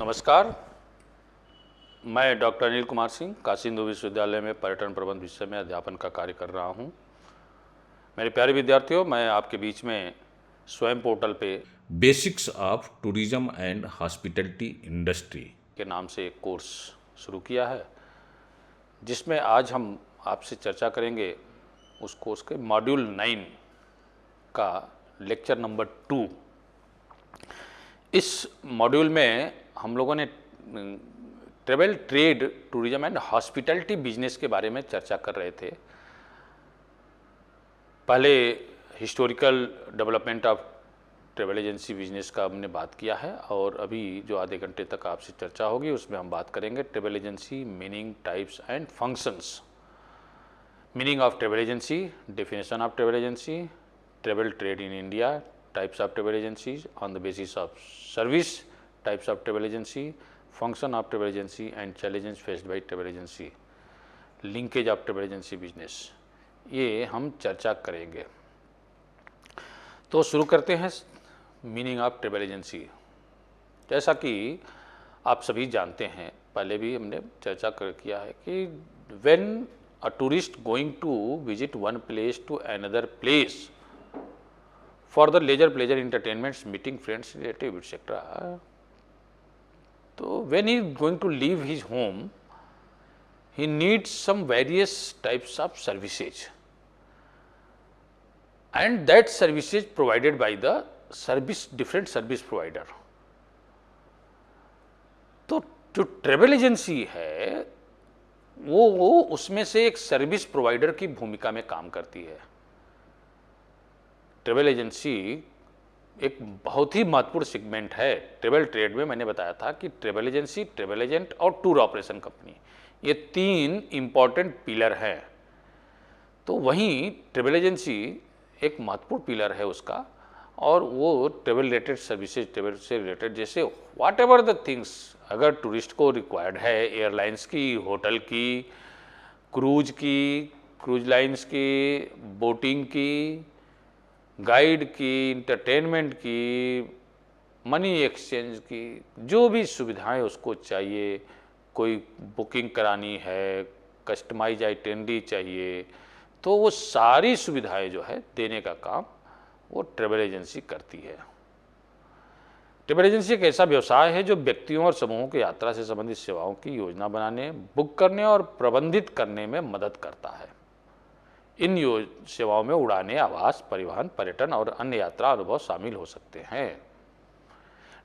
नमस्कार। मैं डॉक्टर अनिल कुमार सिंह काशी हिंदू विश्वविद्यालय में पर्यटन प्रबंध विषय में अध्यापन का कार्य कर रहा हूं। मेरे प्यारे विद्यार्थियों, मैं आपके बीच में स्वयं पोर्टल पे basics of tourism and hospitality industry के नाम से एक कोर्स शुरू किया है, जिसमें आज हम आपसे चर्चा करेंगे उस कोर्स के मॉड्यूल 9 का लेक्चर नंबर 2। इस मॉड्यूल में हम लोगों ने travel, trade, tourism and hospitality business के बारे में चर्चा कर रहे थे। पहले historical development of travel agency business का हमने बात किया है, और अभी जो आधे घंटे तक आपसे चर्चा होगी उसमें हम बात करेंगे travel agency meaning, types and functions. Meaning of travel agency, definition of travel agency, travel trade in India, types of travel agencies on the basis of service, types of travel agency, function of travel agency and challenges faced by travel agency, linkage of travel agency business, ये हम चर्चा करेंगे। तो शुरू करते हैं meaning of travel agency. जैसा कि आप सभी जानते हैं, पहले भी हमने चर्चा किया है कि when a tourist going to visit one place to another place for the leisure, pleasure, entertainments, meeting friends, relative, etc. So when he is going to leave his home, he needs some various types of services, and that services provided by the different service provider. तो जो travel agency है वो उसमें से एक service provider की भूमिका में काम करती है। ट्रेवल एजेंसी एक बहुत ही महत्वपूर्ण सेगमेंट है ट्रेवल ट्रेड में। मैंने बताया था कि ट्रेवल एजेंसी, ट्रेवल एजेंट और टूर ऑपरेशन कंपनी, ये तीन इंपॉर्टेंट पिलर हैं। तो वहीं ट्रेवल एजेंसी एक महत्वपूर्ण पिलर है उसका, और वो ट्रेवल रिलेटेड सर्विसेज, ट्रेवल से रिलेटेड जैसे व्हाट एवर द थिंग्स अगर टूरिस्ट को रिक्वायर्ड है, एयरलाइंस की, होटल की, क्रूज लाइन्स की, बोटिंग की, गाइड की, इंटरटेनमेंट की, मनी एक्सचेंज की, जो भी सुविधाएं उसको चाहिए, कोई बुकिंग करानी है, कस्टमाइज आइटिनरी चाहिए, तो वो सारी सुविधाएं जो है देने का काम वो ट्रेवल एजेंसी करती है। ट्रेवल एजेंसी एक ऐसा व्यवसाय है जो व्यक्तियों और समूहों की यात्रा से संबंधित सेवाओं की योजना बनाने, बुक करने और प्रबंधित करने में मदद करता है। इन सेवाओं में उड़ाने, आवास, परिवहन, पर्यटन और अन्य यात्रा अनुभव शामिल हो सकते हैं।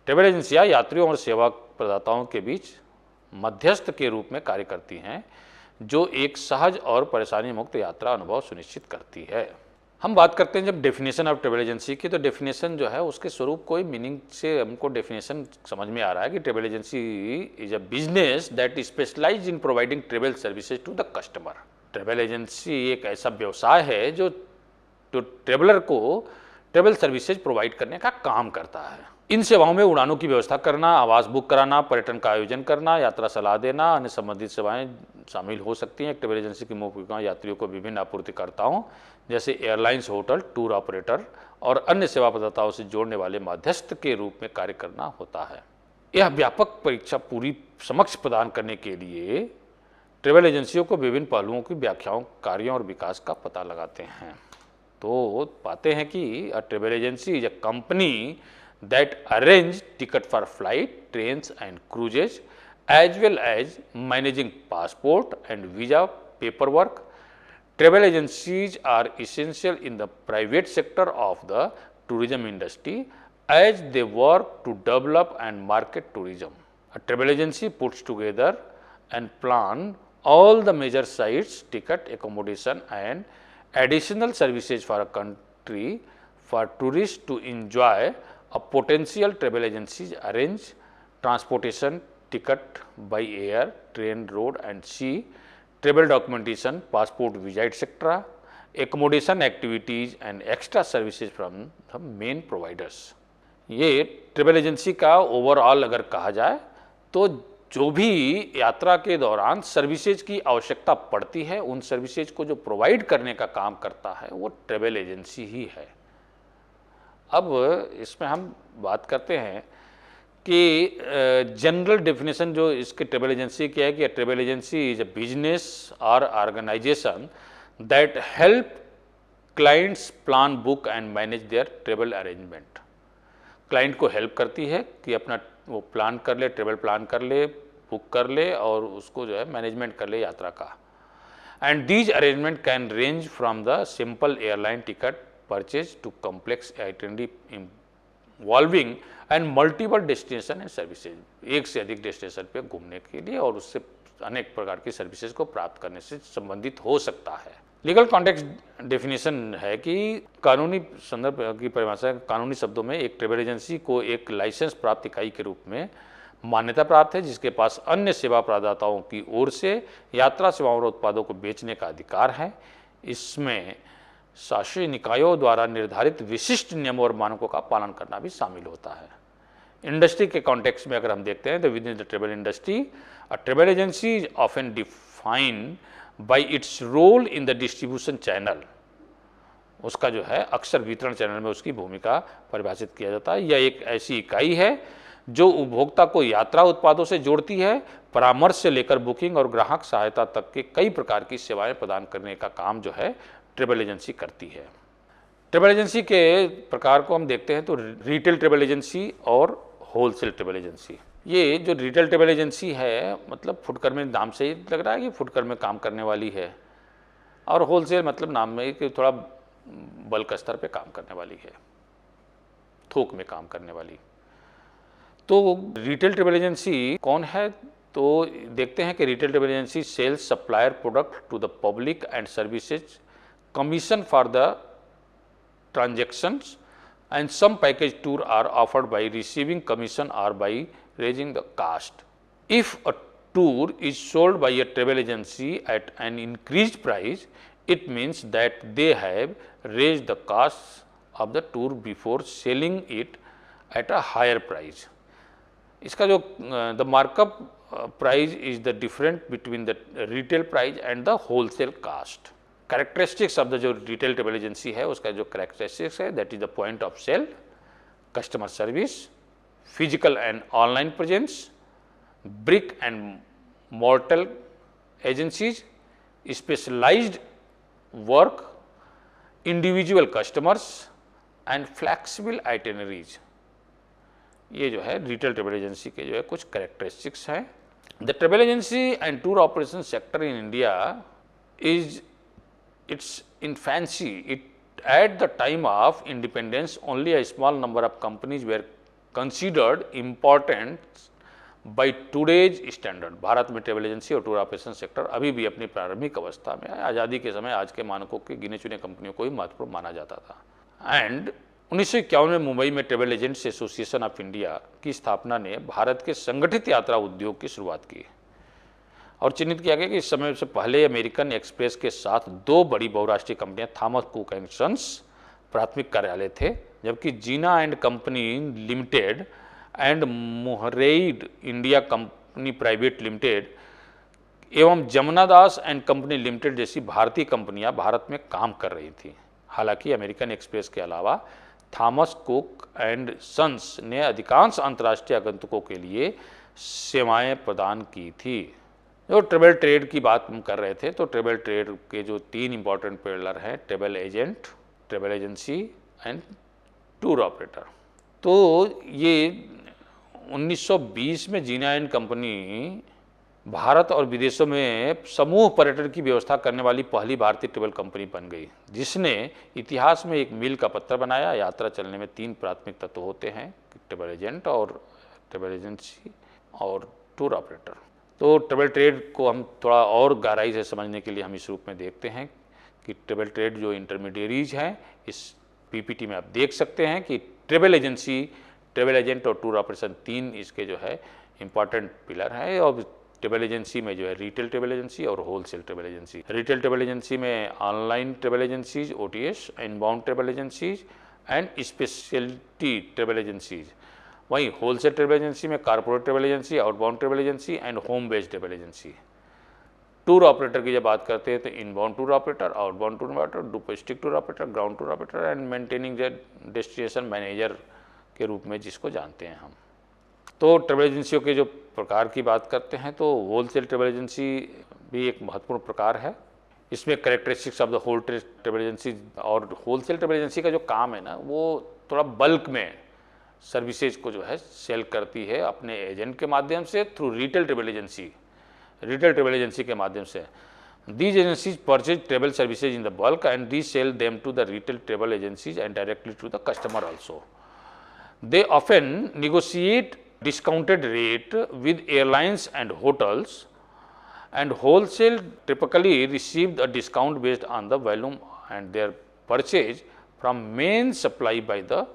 ट्रेवल एजेंसियां यात्रियों और सेवा प्रदाताओं के बीच मध्यस्थ के रूप में कार्य करती हैं, जो एक सहज और परेशानी मुक्त यात्रा अनुभव सुनिश्चित करती है। हम बात करते हैं जब डेफिनेशन ऑफ ट्रेवल एजेंसी की, तो डेफिनेशन जो है उसके स्वरूप कोई मीनिंग से हमको डेफिनेशन समझ में आ रहा है कि travel agency is a business that specialize in providing travel services to the customer. Travel agency एक ऐसा व्यवसाय है जो ट्रेवलर को ट्रेवल सर्विसेज प्रोवाइड करने का काम करता है। इन सेवाओं में उड़ानों की व्यवस्था करना, आवास बुक कराना, पर्यटन का आयोजन करना, यात्रा सलाह देना, अन्य संबंधित सेवाएं शामिल हो सकती हैं। ट्रेवल एजेंसी की मुख्य भूमिका यात्रियों को विभिन्न आपूर्तिकर्ताओं जैसे एयरलाइंस, होटल, टूर ऑपरेटर और अन्य सेवा प्रदाताओं से जोड़ने वाले मध्यस्थ के रूप में कार्य करना होता है। यह व्यापक परीक्षा पूरी समक्ष प्रदान करने के लिए ट्रेवल एजेंसियों को विभिन्न पहलुओं की व्याख्याओं, कार्यों और विकास का पता लगाते हैं। तो पाते हैं कि a travel agency is a company that arrange ticket for flight, trains and cruises as well as managing passport and visa paper work. Travel agencies are essential in the private sector of the tourism industry as they work to develop and market tourism. A travel agency puts together and plan all the major sites, ticket, accommodation and additional services for a country for tourists to enjoy. A potential travel agencies arrange transportation, ticket by air, train, road and sea, travel documentation, passport, visa, etc., accommodation activities and extra services from the main providers. ये travel agency का overall अगर कहा जाए तो जो भी यात्रा के दौरान सर्विसेज की आवश्यकता पड़ती है, उन सर्विसेज को जो प्रोवाइड करने का काम करता है वो ट्रेवल एजेंसी ही है। अब इसमें हम बात करते हैं कि जनरल डेफिनेशन जो इसके ट्रेवल एजेंसी की है कि travel agency is a business और organisation that help clients plan book and manage their travel arrangement. Client को हेल्प करती है कि अपना वो प्लान कर ले, ट्रेवल प्लान कर ले, बुक कर ले और उसको जो है मैनेजमेंट कर ले यात्रा का। And these arrangement can range from the simple airline ticket purchase to complex itinerary involving and multiple destination and services, एक से अधिक डेस्टिनेशन पे घूमने के लिए और उससे अनेक प्रकार की सर्विसेज को प्राप्त करने से संबंधित हो सकता है। लीगल कॉन्टेक्स्ट डेफिनेशन है कि कानूनी संदर्भ की परिभाषा, कानूनी शब्दों में एक ट्रेवल एजेंसी को एक लाइसेंस प्राप्त इकाई के रूप में मान्यता प्राप्त है जिसके पास अन्य सेवा प्रदाताओं की ओर से यात्रा सेवाओं और उत्पादों को बेचने का अधिकार है। इसमें शासकीय निकायों द्वारा निर्धारित विशिष्ट नियमों और मानकों का पालन करना भी शामिल होता है। इंडस्ट्री के कॉन्टेक्स्ट में अगर हम देखते हैं तो within the travel industry a travel agency is often defined by its role in the distribution channel. उसका जो है अक्सर वितरण चैनल में उसकी भूमिका परिभाषित किया जाता है। यह एक ऐसी इकाई है जो उपभोक्ता को यात्रा उत्पादों से जोड़ती है, परामर्श से लेकर बुकिंग और ग्राहक सहायता तक के कई प्रकार की सेवाएं प्रदान करने का काम जो है ट्रेवल एजेंसी करती है। ट्रेवल एजेंसी के प्रकार को हम देखते हैं तो रिटेल ट्रेवल एजेंसी और होलसेल ट्रेवल एजेंसी। ये जो रिटेल ट्रेवल एजेंसी है मतलब फुटकर में नाम से ही लग रहा है कि फुटकर में काम करने वाली है, और होलसेल मतलब नाम में कि थोड़ा बल्क स्तर पे काम करने वाली है, थोक में काम करने वाली। तो रिटेल ट्रेवल एजेंसी कौन है, तो देखते हैं कि retail travel agency sells supplier product to the public and services, commission for the transactions, and some package tour are offered by receiving commission or by raising the cost. If a tour is sold by a travel agency at an increased price, it means that they have raised the cost of the tour before selling it at a higher price. इसका जो the markup price is the difference between the retail price and the wholesale cost. Characteristics of the जो retail travel agency है उसका जो characteristics है that is the point of sale, customer service, physical and online presence, brick and mortal agencies, specialised work, individual customers and flexible itineraries. ये जो है retail travel agency के जो है कुछ कैरेक्टरिस्टिक्स हैं। The travel agency and tour operation sector in India is its infancy. At the time of independence, only a small number of companies were considered important by today's standard. Bharat में travel agency और tour operation sector अभी भी अपनी प्रारंभिक अवस्था में, आज़ादी के समय आज के मानकों के गिने चुने कंपनियों को ही महत्वपूर्ण माना जाता था। एंड 1951 में मुंबई में travel agents association of India की स्थापना ने भारत के संगठित यात्रा उद्योग की शुरुआत की और चिन्हित किया गया कि इस समय से पहले अमेरिकन एक्सप्रेस के साथ दो बड़ी बहुराष्ट्रीय कंपनियां थॉमस कुक एंड सन्स प्राथमिक कार्यालय थे, जबकि Jeena and company limited and मोहरेड इंडिया कंपनी प्राइवेट लिमिटेड एवं Jamuna Das and company limited जैसी भारतीय कंपनियां भारत में काम कर रही थी। हालांकि अमेरिकन एक्सप्रेस के अलावा थॉमस कुक एंड सन्स ने अधिकांश अंतर्राष्ट्रीय आगंतुकों के लिए सेवाएं प्रदान की थी। जो ट्रेवल ट्रेड की बात हम कर रहे थे तो ट्रेवल ट्रेड के जो तीन इंपॉर्टेंट पिलर हैं, travel agent, travel agency and tour operator. तो ये 1920 में जीना एंड कंपनी भारत और विदेशों में समूह पर्यटन की व्यवस्था करने वाली पहली भारतीय ट्रेवल कंपनी बन गई, जिसने इतिहास में एक मील का पत्थर बनाया। यात्रा चलने में तीन प्राथमिक तत्व होते हैं, ट्रेवल एजेंट और ट्रेवल एजेंसी और टूर ऑपरेटर। तो ट्रेवल ट्रेड को हम थोड़ा और गहराई से समझने के लिए हम इस रूप में देखते हैं कि ट्रेवल ट्रेड जो इंटरमीडिएरीज हैं, इस पीपीटी में आप देख सकते हैं कि ट्रेवल एजेंसी, ट्रेवल एजेंट और टूर ऑपरेशन तीन इसके जो है इंपॉर्टेंट पिलर हैं। और ट्रेवल एजेंसी में जो है रिटेल ट्रेवल एजेंसी और wholesale travel agency. Retail travel agency में online travel agencies, OTS, inbound travel agencies and specialty travel agencies. वहीं होलसेल ट्रेवल एजेंसी में corporate travel agency, outbound travel agency and home based travel agency. Tour operator की जब बात करते हैं तो inbound tour operator, outbound tour operator, domestic tour operator, ground tour operator and maintaining destination manager के रूप में जिसको जानते हैं हम। तो ट्रेवल एजेंसियों के जो प्रकार की बात करते हैं तो होलसेल ट्रेवल एजेंसी भी एक महत्वपूर्ण प्रकार है। इसमें characteristics of the whole travel agency, और होलसेल ट्रेवल एजेंसी का जो काम है ना वो थोड़ा बल्क में सर्विसेज को जो है सेल करती है अपने एजेंट के माध्यम से थ्रू रिटेल ट्रेवल एजेंसी के माध्यम से। These agencies purchase travel services in the bulk and resell them to the retail travel agencies and directly to the customer also. They often negotiate discounted rate with airlines and hotels, and wholesale typically receive a discount based on the volume and their purchase from main supply by the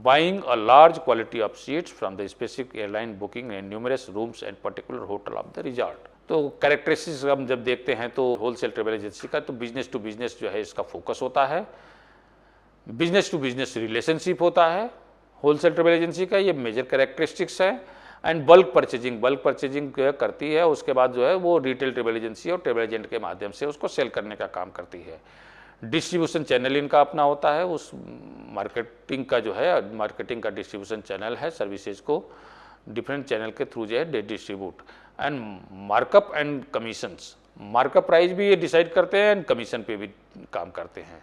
buying a large quality of seats from the specific airline, booking and numerous rooms and particular hotel of the resort. तो characteristics हम जब देखते हैं तो wholesale travel agency का तो business to business जो है इसका फोकस होता है, बिजनेस टू बिजनेस रिलेशनशिप होता है होलसेल ट्रेवल एजेंसी का, ये मेजर कैरेक्टरिस्टिक्स है। एंड बल्क परचेजिंग करती है, उसके बाद जो है वो रिटेल ट्रेवल एजेंसी और ट्रेवल एजेंट के माध्यम से उसको सेल करने का काम करती है। डिस्ट्रीब्यूशन चैनल इनका अपना होता है, उस मार्केटिंग का जो है मार्केटिंग का डिस्ट्रीब्यूशन चैनल है, सर्विसेज को डिफरेंट चैनल के थ्रू जो है distribute. And markup and commissions, markup price भी ये डिसाइड करते हैं एंड कमीशन पे भी काम करते हैं।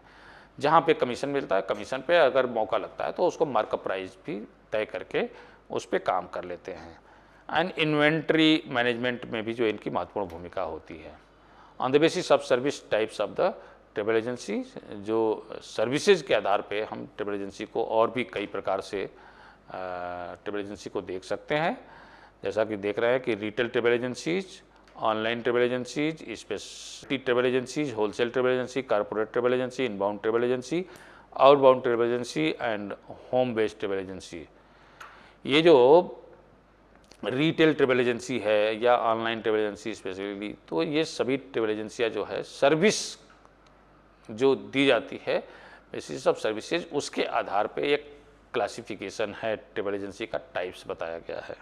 जहाँ पे कमीशन मिलता है कमीशन पे अगर मौका लगता है तो उसको मार्कअप प्राइस भी तय करके उस पर काम कर लेते हैं। एंड इन्वेंट्री मैनेजमेंट में भी जो इनकी महत्वपूर्ण भूमिका होती है। On the basis of service types of the travel agency, जो सर्विसेज के आधार पे हम ट्रेवल एजेंसी को और भी कई प्रकार से ट्रेवल एजेंसी को देख सकते हैं। जैसा कि देख रहे हैं कि retail travel agencies, online travel agencies, speciality travel agencies, wholesale travel agency, corporate travel agency, inbound travel agency, outbound travel agency and home based travel agency. ये जो रिटेल ट्रेवल एजेंसी है या ऑनलाइन ट्रेवल एजेंसी स्पेशली, तो ये सभी travel एजेंसियाँ जो है service जो दी जाती है बेसिस ऑफ सर्विसेज, उसके आधार पे एक क्लासिफिकेशन है ट्रेवल एजेंसी का, टाइप्स बताया गया है।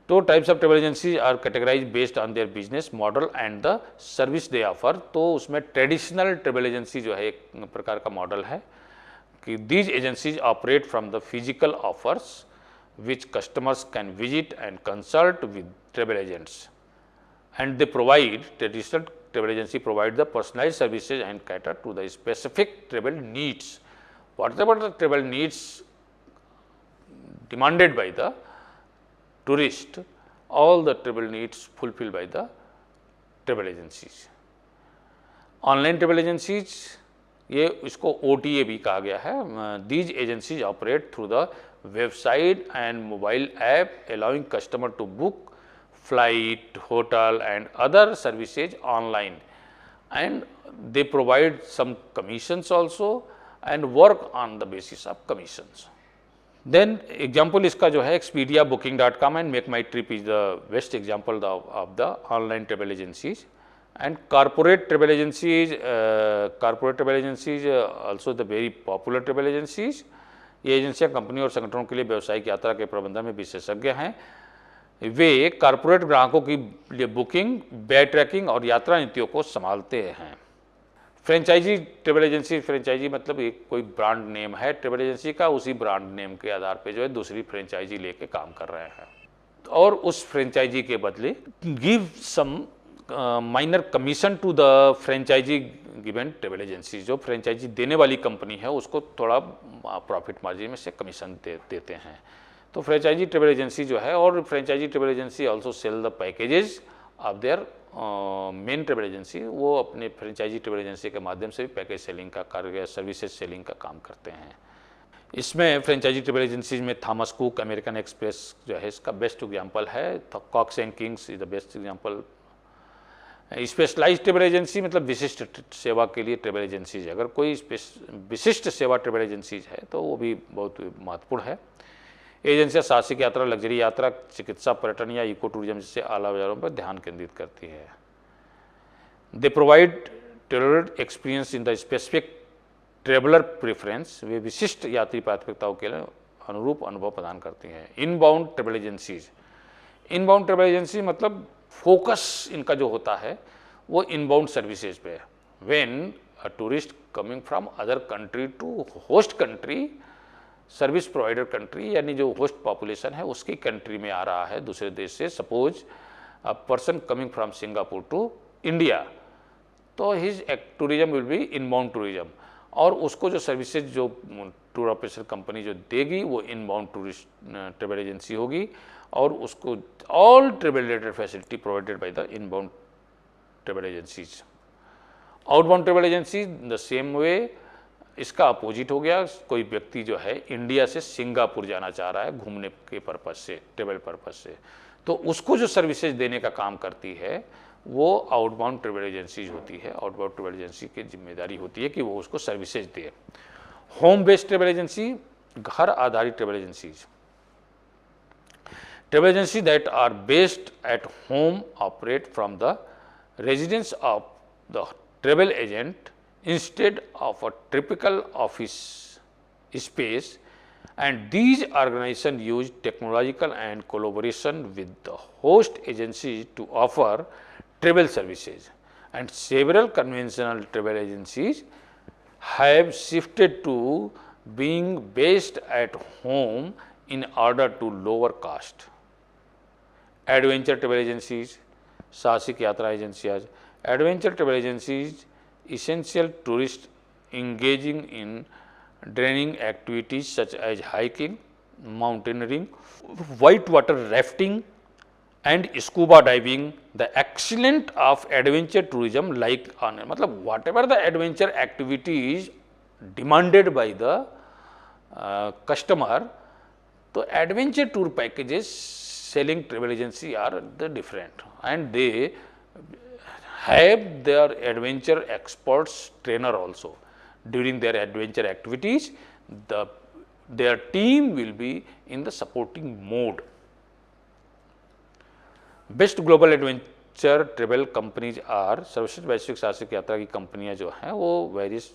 तो types of travel agency are categorize based on their business model and the service they offer. तो उसमें ट्रेडिशनल ट्रेवल एजेंसी जो है एक प्रकार का मॉडल है कि these agencies operate from the physical offers which customers can visit and consult with travel agents, and they provide traditional travel agency provide the personalized services and cater to the specific travel needs. Whatever the travel needs demanded by the tourist, all the travel needs fulfilled by the travel agencies. Online travel agencies, ये इसको OTA भी कहा गया है। These agencies operate through the website and mobile app, allowing customer to book flight, hotel and other services online, and they provide some commissions also and work on the basis of commissions. Then example इसका जो है Expedia, Booking.com and MakeMyTrip is the best example of the online travel agencies. And corporate travel agencies also the very popular travel agencies. ये एजेंसियाँ company और संगठनों के लिए व्यावसायिक यात्रा के प्रबंधन में विशेषज्ञ हैं। वे कॉर्पोरेट ग्राहकों की लिए बुकिंग, बैग ट्रैकिंग और यात्रा नीतियों को संभालते हैं। फ्रेंचाइजी ट्रेवल एजेंसी, फ्रेंचाइजी मतलब एक कोई ब्रांड नेम है ट्रेवल एजेंसी का, उसी ब्रांड नेम के आधार पे जो है दूसरी फ्रेंचाइजी लेके काम कर रहे हैं और उस फ्रेंचाइजी के बदले give some minor commission to the franchisee given travel agency. जो फ्रेंचाइजी देने वाली कंपनी है उसको थोड़ा प्रॉफिट मार्जिन में से कमीशन देते हैं। तो फ्रेंचाइजी ट्रेवल एजेंसी जो है, और franchisee travel agency also sell the packages of their main travel agency, वो अपने फ्रेंचाइजी ट्रेवल एजेंसी के माध्यम से भी पैकेज सेलिंग का कार्य, सर्विसेज सेलिंग का काम करते हैं। इसमें फ्रेंचाइजी ट्रेवल एजेंसीज में थॉमस कुक, अमेरिकन एक्सप्रेस जो है इसका बेस्ट एग्जांपल है। Cox and Kings is the best example. Specialized travel agency मतलब विशिष्ट सेवा के लिए ट्रेवल एजेंसीज, अगर कोई विशिष्ट सेवा ट्रेवल एजेंसीज है तो वो भी बहुत महत्वपूर्ण है। एजेंसियाँ साहसिक यात्रा, लग्जरी यात्रा, चिकित्सा, पर्यटन या इको टूरिज्म जैसे आला बाजारों पर ध्यान केंद्रित करती है। They provide tailored experience in the specific traveller preference, वे विशिष्ट यात्री प्राथमिकताओं के लिए अनुरूप अनुभव प्रदान करती हैं। Inbound travel agencies, inbound travel agency मतलब फोकस इनका जो होता है वो इनबाउंड सर्विसेज पे है। When a tourist coming from other country to host country service provider country यानी जो होस्ट पॉपुलेशन है उसकी कंट्री में आ रहा है दूसरे देश से, suppose a person coming from Singapore to India, तो his tourism will be inbound tourism, और उसको जो सर्विसेज जो टूर ऑपरेशन कंपनी जो देगी वो इनबाउंड टूरिस्ट ट्रेवल एजेंसी होगी, और उसको all travel related facility provided by the inbound travel agencies. Outbound travel agency the same way, इसका अपोजिट हो गया, कोई व्यक्ति जो है इंडिया से सिंगापुर जाना चाह रहा है घूमने के पर्पज से, ट्रेवल पर्पज से, तो उसको जो सर्विसेज देने का काम करती है वो आउटबाउंड ट्रेवल एजेंसीज होती है। आउटबाउंड ट्रेवल एजेंसी की जिम्मेदारी होती है कि वो उसको सर्विसेज दे। होम बेस्ड ट्रेवल एजेंसी, घर आधारित travel agencies, travel agency that are based at home operate from the residence of the travel agent instead of a typical office space, and these organizations use technological and collaboration with the host agencies to offer travel services, and several conventional travel agencies have shifted to being based at home in order to lower cost. Adventure travel agencies, साहसिक यात्रा एजेंसियाज, adventure travel agencies essential tourist engaging in draining activities such as hiking, mountaineering, whitewater rafting and scuba diving. The excellent of adventure tourism like मतलब whatever the adventure activities demanded by the customer, तो adventure tour packages selling travel agency are the different, and they have their adventure experts trainer also. During their adventure activities, their team will be in the supporting mode. Best global adventure travel companies are, सर्वश्रेष्ठ वैश्विक साहसिक यात्रा की कंपनियां जो हैं वो various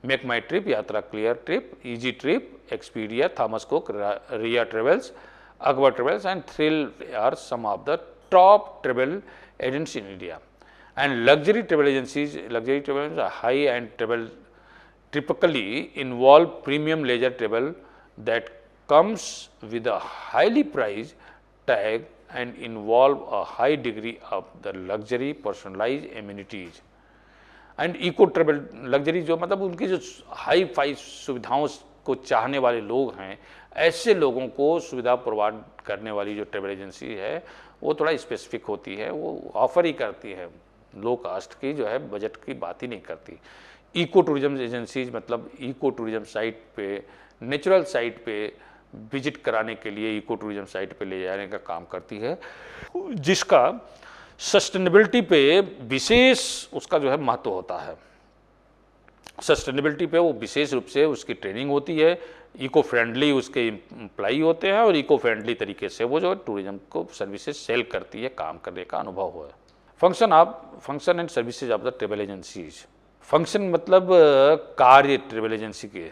MakeMyTrip, Yatra Cleartrip, easy trip, Expedia, Thomas Cook, Riya travels, Akbar travels and thrill are some of the top travel agents in India. And luxury travel agencies, luxury travel agencies are high end travel, typically involve premium leisure travel that comes with a highly priced tag and involve a high degree of the luxury personalized amenities. And eco travel luxury जो मतलब उनकी जो hi fi सुविधाओं को चाहने वाले लोग हैं, ऐसे लोगों को सुविधा प्रोवाइड करने वाली जो ट्रेवल एजेंसी है वो थोड़ा स्पेसिफिक होती है, वो ऑफर ही करती है, लो कास्ट की जो है बजट की बात ही नहीं करती. इको टूरिज्म एजेंसीज मतलब इको टूरिज्म साइट पे, नेचुरल साइट पे विजिट कराने के लिए इको टूरिज्म साइट पे ले जाने का काम करती है, जिसका सस्टेनेबिलिटी पे विशेष उसका जो है महत्व होता है. सस्टेनेबिलिटी पे वो विशेष रूप से उसकी ट्रेनिंग होती है, इको फ्रेंडली उसके एम्प्लॉई होते हैं और इको फ्रेंडली तरीके से वो जो टूरिज्म को सर्विसेज सेल करती है, काम करने का अनुभव हो. Function and services of the travel agencies. Function मतलब कार्य ट्रेवल एजेंसी के,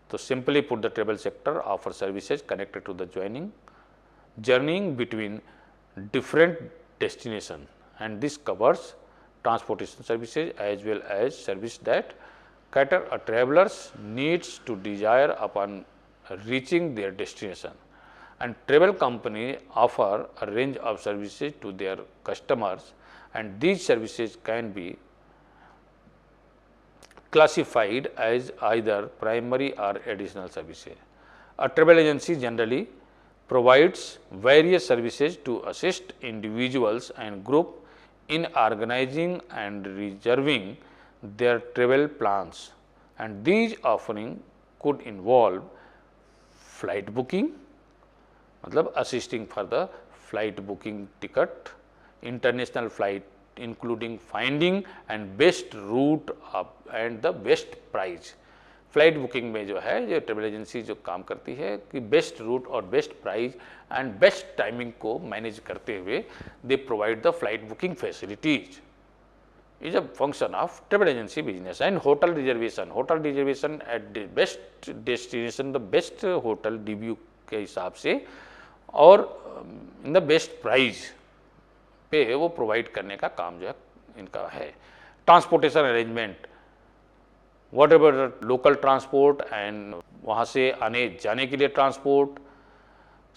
तो simply put the travel sector offer services connected to the journeying between different destination, and this covers transportation services as well as service that cater a traveler's needs to desire upon reaching their destination. And travel companies offer a range of services to their customers, and these services can be classified as either primary or additional services. A travel agency generally provides various services to assist individuals and groups in organizing and reserving their travel plans, and these offerings could involve flight booking, मतलब assisting for the flight booking ticket, international flight including finding and best route and the best price. Flight booking में जो है जो travel agency जो काम करती है कि बेस्ट रूट और best price and best timing को मैनेज करते हुए दे provide the flight booking facilities. Is a function of travel agency business. And hotel reservation at the best destination, the best hotel DBU के हिसाब से और in the best price पे वो provide करने का काम जो है इनका है. Transportation arrangement what ever local transport and वहाँ से आने जाने के लिए ट्रांसपोर्ट,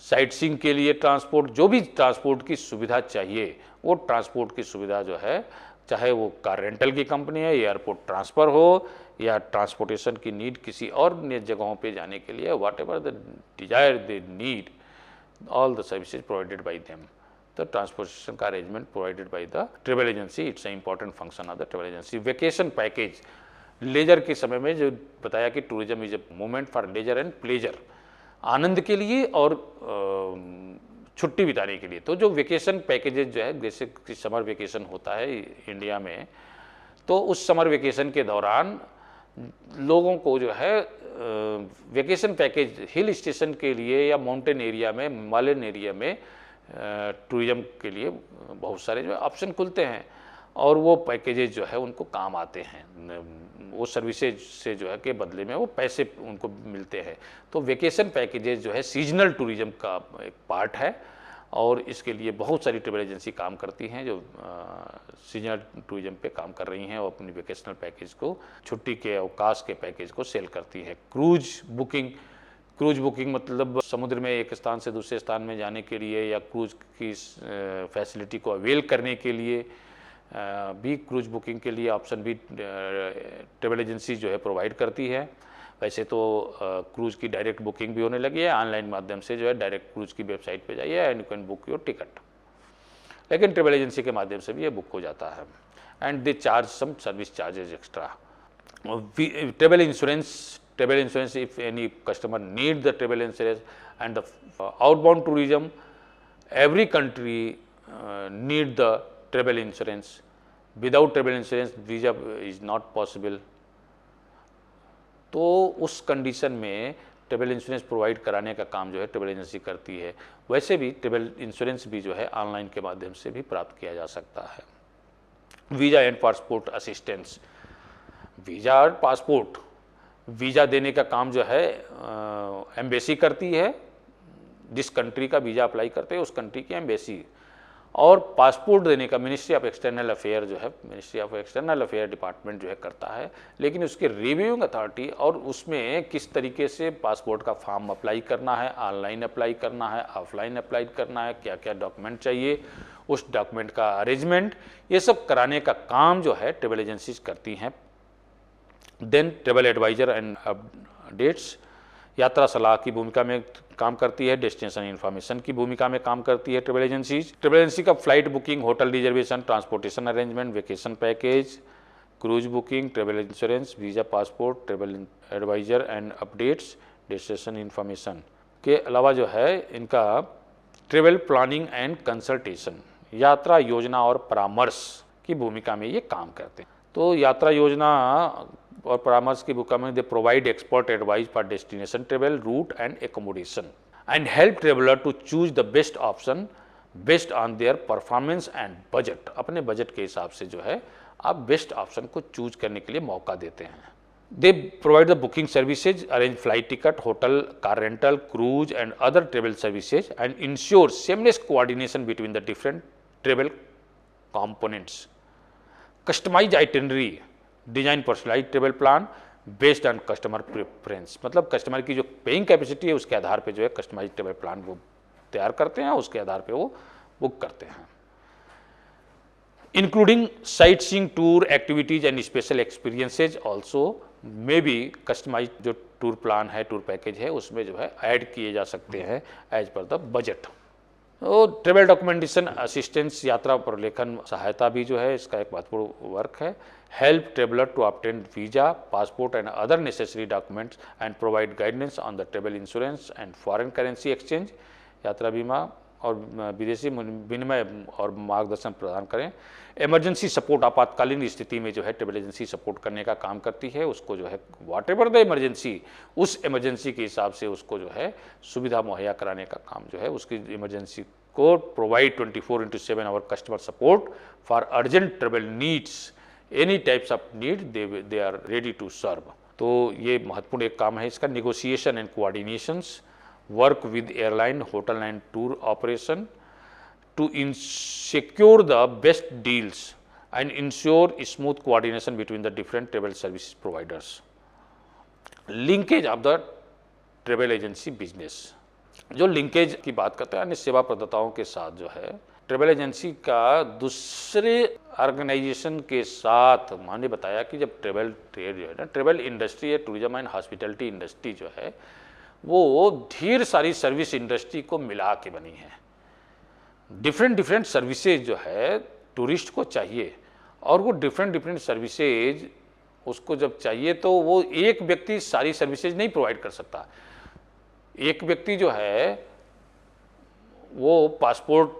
साइट सीइंग के लिए ट्रांसपोर्ट, जो भी ट्रांसपोर्ट की सुविधा चाहिए वो ट्रांसपोर्ट की सुविधा जो है, चाहे वो कार रेंटल की कंपनी है, एयरपोर्ट ट्रांसफ़र हो या ट्रांसपोर्टेशन की नीड किसी और जगहों पे जाने के लिए, what ever the desire they need, all the services provided by them. The transportation का arrangement provided by the travel agency, it's an important function of the travel agency. Vacation package, leisure के समय में जो बताया कि tourism is a movement for leisure and pleasure, आनंद के लिए और छुट्टी बिताने के लिए। तो जो वेकेशन पैकेजेज जो है, जैसे कि समर वेकेशन होता है इंडिया में, तो उस समर वेकेशन के दौरान लोगों को जो है वेकेशन पैकेज हिल स्टेशन के लिए या माउंटेन एरिया में, हिमालयन एरिया में टूरिज्म के लिए बहुत सारे जो ऑप्शन खुलते हैं और वो पैकेजेज जो है उनको काम आते हैं, वो सर्विसेज से जो है के बदले में वो पैसे उनको मिलते हैं। तो वेकेशन पैकेजेज जो है सीजनल टूरिज्म का एक पार्ट है और इसके लिए बहुत सारी ट्रैवल एजेंसी काम करती हैं जो सीजनल टूरिज्म पे काम कर रही हैं और अपनी वेकेशनल पैकेज को, छुट्टी के अवकाश के पैकेज को सेल करती हैं। क्रूज बुकिंग मतलब समुद्र में एक स्थान से दूसरे स्थान में जाने के लिए या क्रूज की फैसिलिटी को अवेल करने के लिए भी क्रूज बुकिंग के लिए ऑप्शन भी ट्रैवल एजेंसी जो है प्रोवाइड करती है। वैसे तो क्रूज की डायरेक्ट बुकिंग भी होने लगी है, ऑनलाइन माध्यम से जो है डायरेक्ट क्रूज की वेबसाइट पे जाइए and you can book your ticket, लेकिन ट्रैवल एजेंसी के माध्यम से भी ये बुक हो जाता है and they charge some service charges extra. Travel insurance if any customer need the travel insurance and the outbound tourism, every country need the travel insurance. Without travel insurance visa is not possible. तो उस condition में travel insurance provide कराने का काम जो है travel agency करती है। वैसे भी ट्रैवल इंश्योरेंस भी जो है ऑनलाइन के माध्यम से भी प्राप्त किया जा सकता है। Visa and passport assistance, visa और पासपोर्ट, वीज़ा देने का काम जो है एम्बेसी करती है, जिस कंट्री का वीज़ा अप्लाई करते हैं उस कंट्री की एम्बेसी, और पासपोर्ट देने का मिनिस्ट्री ऑफ एक्सटर्नल अफेयर जो है, ministry of external affair department जो है करता है। लेकिन उसकी रिव्यूइंग अथॉरिटी और उसमें किस तरीके से पासपोर्ट का फॉर्म अप्लाई करना है, ऑनलाइन अप्लाई करना है, ऑफलाइन अप्लाई करना है, क्या क्या डॉक्यूमेंट चाहिए, उस डॉक्यूमेंट का अरेंजमेंट, ये सब कराने का काम जो है ट्रैवल एजेंसीज करती हैं। Then travel adviser and updates, यात्रा सलाह की भूमिका में काम करती है, डेस्टिनेशन इन्फॉर्मेशन की भूमिका में काम करती है ट्रैवल एजेंसीज। ट्रैवल एजेंसी का flight booking, hotel reservation, transportation arrangement, vacation package, cruise booking, travel insurance, visa, passport, travel adviser and updates, destination information के अलावा जो है इनका ट्रैवल प्लानिंग एंड कंसल्टेशन, यात्रा योजना और परामर्श की भूमिका में ये काम करते हैं। तो यात्रा योजना और परामर्श की भूमिका में they provide expert advice for destination travel, route and accommodation and help traveller to choose the best option based on their performance and budget. अपने बजट के हिसाब से जो है आप बेस्ट ऑप्शन को चूज करने के लिए मौका देते हैं। They provide the booking services, arrange flight ticket, hotel, car rental, cruise and other travel services and ensure seamless coordination between the different travel components. Customize itinerary, design personalize travel plan based on customer preference, मतलब customer की जो paying capacity है उसके आधार पे जो है customise travel plan वो तैयार करते हैं, उसके आधार पे वो बुक करते हैं। Including sightseeing tour activities and special experiences also may be customize जो टूर प्लान है, टूर पैकेज है, उसमें जो है ऐड किए जा सकते हैं एज पर द बजट। तो ट्रेवल डॉक्यूमेंटेशन असिस्टेंस, यात्रा प्रलेखन सहायता भी जो है इसका एक महत्वपूर्ण वर्क है। Help traveller to obtain visa, passport and other necessary documents and provide guidance on the travel insurance and foreign currency exchange, यात्रा बीमा और विदेशी विनिमय और मार्गदर्शन प्रदान करें। इमरजेंसी सपोर्ट, आपातकालीन स्थिति में जो है ट्रेवल एजेंसी सपोर्ट करने का काम करती है, उसको जो है वॉट एवर द इमरजेंसी, उस इमरजेंसी के हिसाब से उसको जो है सुविधा मुहैया कराने का काम जो है, उसकी इमरजेंसी को provide 24/7 hour customer support for urgent travel needs, any types of need they are ready to serve. तो ये महत्वपूर्ण एक काम है इसका। Negotiation and coordinations, work with airline, hotel and tour operation to secure the best deals and ensure smooth coordination between the different travel service providers. Linkage of the travel agency business. जो linkage की बात करते हैं अन्य सेवा प्रदाताओं के साथ, जो है ट्रेवल एजेंसी का दूसरे ऑर्गेनाइजेशन के साथ, मैंने बताया कि जब ट्रेवल ट्रेड जो है ना, ट्रेवल इंडस्ट्री है, टूरिज्म एंड हॉस्पिटैलिटी इंडस्ट्री जो है वो ढेर सारी सर्विस इंडस्ट्री को मिला के बनी है। डिफरेंट सर्विसेज जो है टूरिस्ट को चाहिए, और वो डिफरेंट सर्विसेज उसको जब चाहिए तो वो एक व्यक्ति सारी सर्विसेज नहीं प्रोवाइड कर सकता। एक व्यक्ति जो है वो पासपोर्ट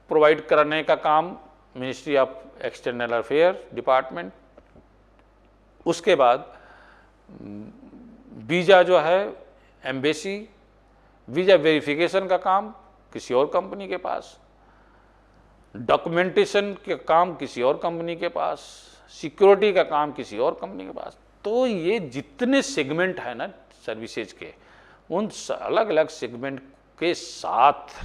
प्रोवाइड कराने का काम ministry of external affair department, उसके बाद वीज़ा जो है एम्बेसी, वीज़ा वेरिफिकेशन का काम किसी और कंपनी के पास, डॉक्यूमेंटेशन के काम किसी और कंपनी के पास, सिक्योरिटी का काम किसी और कंपनी के पास। तो ये जितने सेगमेंट है ना सर्विसेज के, उन अलग अलग सेगमेंट के साथ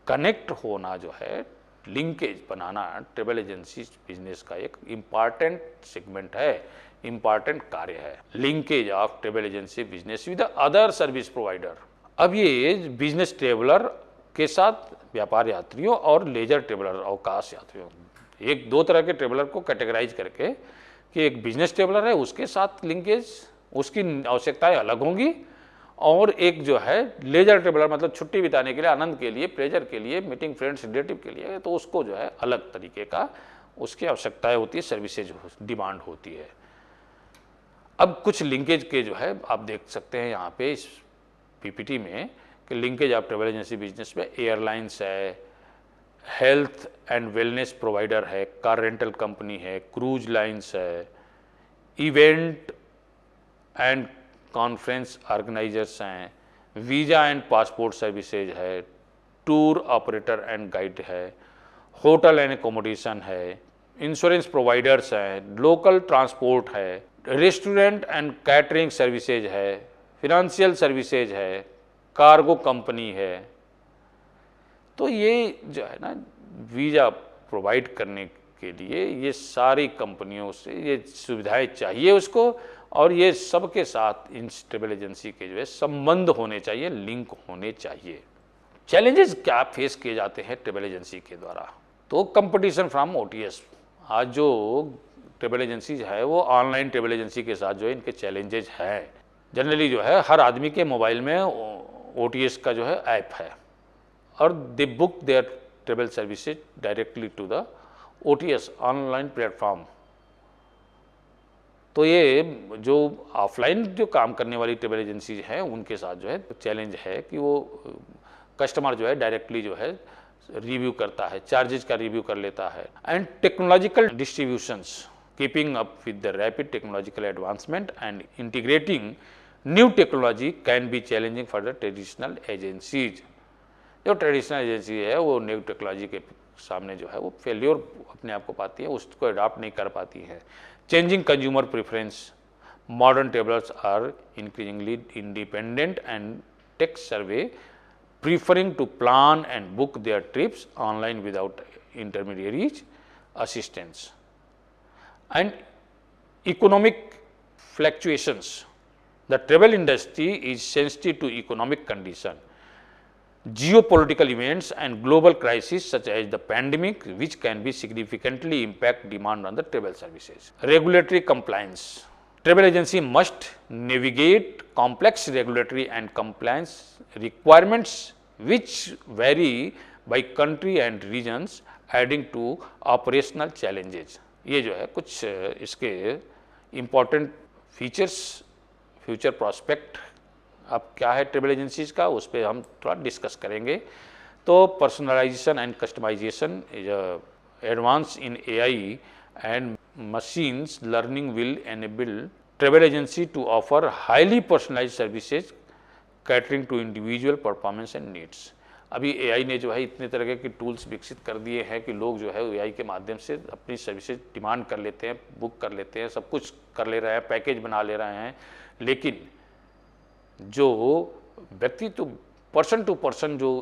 कनेक्ट होना जो है, लिंकेज बनाना ट्रेवल एजेंसी बिजनेस का एक इम्पॉर्टेंट सेगमेंट है, इम्पॉर्टेंट कार्य है। Linkage of travel agency business with other service provider. अब ये बिजनेस ट्रेवलर के साथ व्यापार यात्रियों और लेजर ट्रेवलर अवकाश यात्रियों, एक दो तरह के ट्रेवलर को कैटेगराइज करके कि एक बिजनेस ट्रेवलर है उसके साथ लिंकेज, उसकी आवश्यकताएं अलग होंगी, और एक जो है लेजर ट्रेवलर मतलब छुट्टी बिताने के लिए, आनंद के लिए, प्लेजर के लिए, मीटिंग फ्रेंड्स रिलेटिव के लिए, तो उसको जो है अलग तरीके का उसकी आवश्यकताएं होती है, सर्विसेज डिमांड होती है। अब कुछ लिंकेज के जो है आप देख सकते हैं यहाँ पे इस पीपीटी में कि linkage of travel agency business में एयरलाइंस है, हेल्थ एंड वेलनेस प्रोवाइडर है, कार रेंटल कंपनी है, क्रूज लाइन्स है, इवेंट एंड कॉन्फ्रेंस ऑर्गेनाइजर्स हैं, वीज़ा एंड पासपोर्ट सर्विसेज है, टूर ऑपरेटर एंड गाइड है, होटल एंड एकोमोडेशन है, इंश्योरेंस प्रोवाइडर्स हैं, लोकल ट्रांसपोर्ट है, रेस्टोरेंट एंड कैटरिंग सर्विसेज है, फिनेंशियल सर्विसेज है, कार्गो कंपनी है। तो ये जो है ना वीज़ा प्रोवाइड करने के लिए ये सारी कंपनियों से ये सुविधाएं चाहिए उसको, और ये सबके साथ इन ट्रेवल एजेंसी के जो है संबंध होने चाहिए, लिंक होने चाहिए। चैलेंजेस क्या फेस किए जाते हैं ट्रेवल एजेंसी के द्वारा? तो कंपटीशन फ्रॉम ओटीएस। आज जो ट्रेवल एजेंसीज है वो ऑनलाइन ट्रेवल एजेंसी के साथ जो है इनके चैलेंजेस हैं। जनरली जो है हर आदमी के मोबाइल में ओटीएस का जो है ऐप है, और they book their travel services directly to the OTS online platform. तो ये जो ऑफलाइन जो काम करने वाली ट्रेवल एजेंसीज हैं उनके साथ जो है चैलेंज है कि वो कस्टमर जो है डायरेक्टली जो है रिव्यू करता है, चार्जेस का रिव्यू कर लेता है। And technological distributions, keeping up with the rapid technological advancement and integrating new technology can be challenging for the traditional agencies. जो ट्रेडिशनल एजेंसी है वो न्यू टेक्नोलॉजी के सामने जो है वो फेल्योर अपने आप को पाती है, उसको अडॉप्ट नहीं कर पाती है। Changing consumer preference, modern travellers are increasingly independent and tech savvy preferring to plan and book their trips online without intermediaries assistance. And economic fluctuations. The travel industry is sensitive to economic condition, geopolitical events and global crises such as the pandemic, which can be significantly impact demand on the travel services. Regulatory compliance. Travel agency must navigate complex regulatory and compliance requirements which vary by country and regions, adding to operational challenges. ये जो है कुछ इसके important features, future prospect अब क्या है travel agencies का, उस पर हम थोड़ा डिस्कस करेंगे। तो personalization and customization, advance in AI and machines learning will enable travel agency to offer highly personalized services catering to individual performance and needs. अभी एआई ने जो है इतने तरह के टूल्स विकसित कर दिए हैं कि लोग जो है एआई के माध्यम से अपनी सर्विसेज डिमांड कर लेते हैं, बुक कर लेते हैं, सब कुछ कर ले रहे हैं, पैकेज बना ले रहे हैं। लेकिन जो व्यक्ति तो पर्सन टू पर्सन जो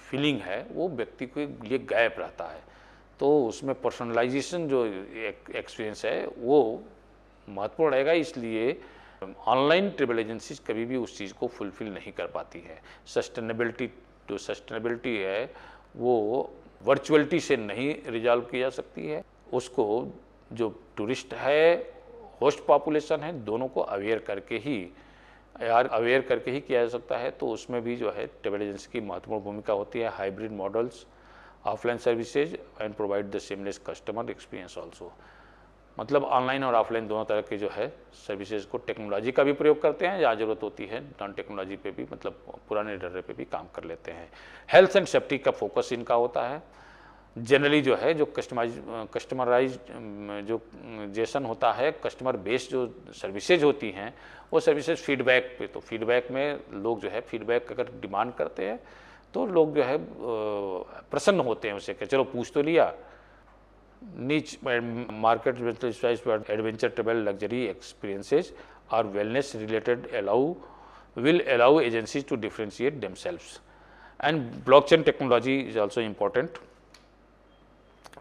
फीलिंग है वो व्यक्ति के लिए गायब रहता है। तो उसमें पर्सनलाइजेशन जो एक्सपीरियंस है वो महत्वपूर्ण रहेगा। इसलिए ऑनलाइन ट्रैवल एजेंसीज कभी भी उस चीज़ को फुलफिल नहीं कर पाती है। सस्टेनेबिलिटी है वो वर्चुअलिटी से नहीं रिजॉल्व की जा सकती है, उसको जो टूरिस्ट है, होस्ट पॉपुलेशन है, दोनों को अवेयर करके ही किया जा सकता है। तो उसमें भी जो है ट्रैवल एजेंसी की महत्वपूर्ण भूमिका होती है। Hybrid models, offline services and provide the seamless customer experience also. मतलब ऑनलाइन और ऑफलाइन दोनों तरह के जो है सर्विसेज को टेक्नोलॉजी का भी प्रयोग करते हैं, जहाँ जरूरत होती है नॉन टेक्नोलॉजी पे भी, मतलब पुराने डर्रे पे भी काम कर लेते हैं। हेल्थ एंड सेफ्टी का फोकस इनका होता है। जनरली जो है जो कस्टमराइज जो जेसन होता है, कस्टमर बेस्ड जो सर्विसेज होती हैं वो सर्विसेज फीडबैक पे, तो फीडबैक में लोग जो है फीडबैक अगर डिमांड करते हैं तो लोग जो है प्रसन्न होते हैं उससे कि चलो पूछ तो लिया। Niche market adventure travel luxury experiences और wellness related will allow agencies to differentiate themselves, and blockchain technology is also important।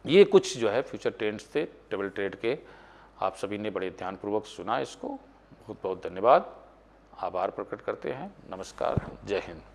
ये कुछ जो है फ्यूचर ट्रेंड्स थे ट्रेवल ट्रेड के। आप सभी ने बड़े ध्यानपूर्वक सुना इसको, बहुत बहुत धन्यवाद, आभार प्रकट करते हैं। नमस्कार, जय हिंद।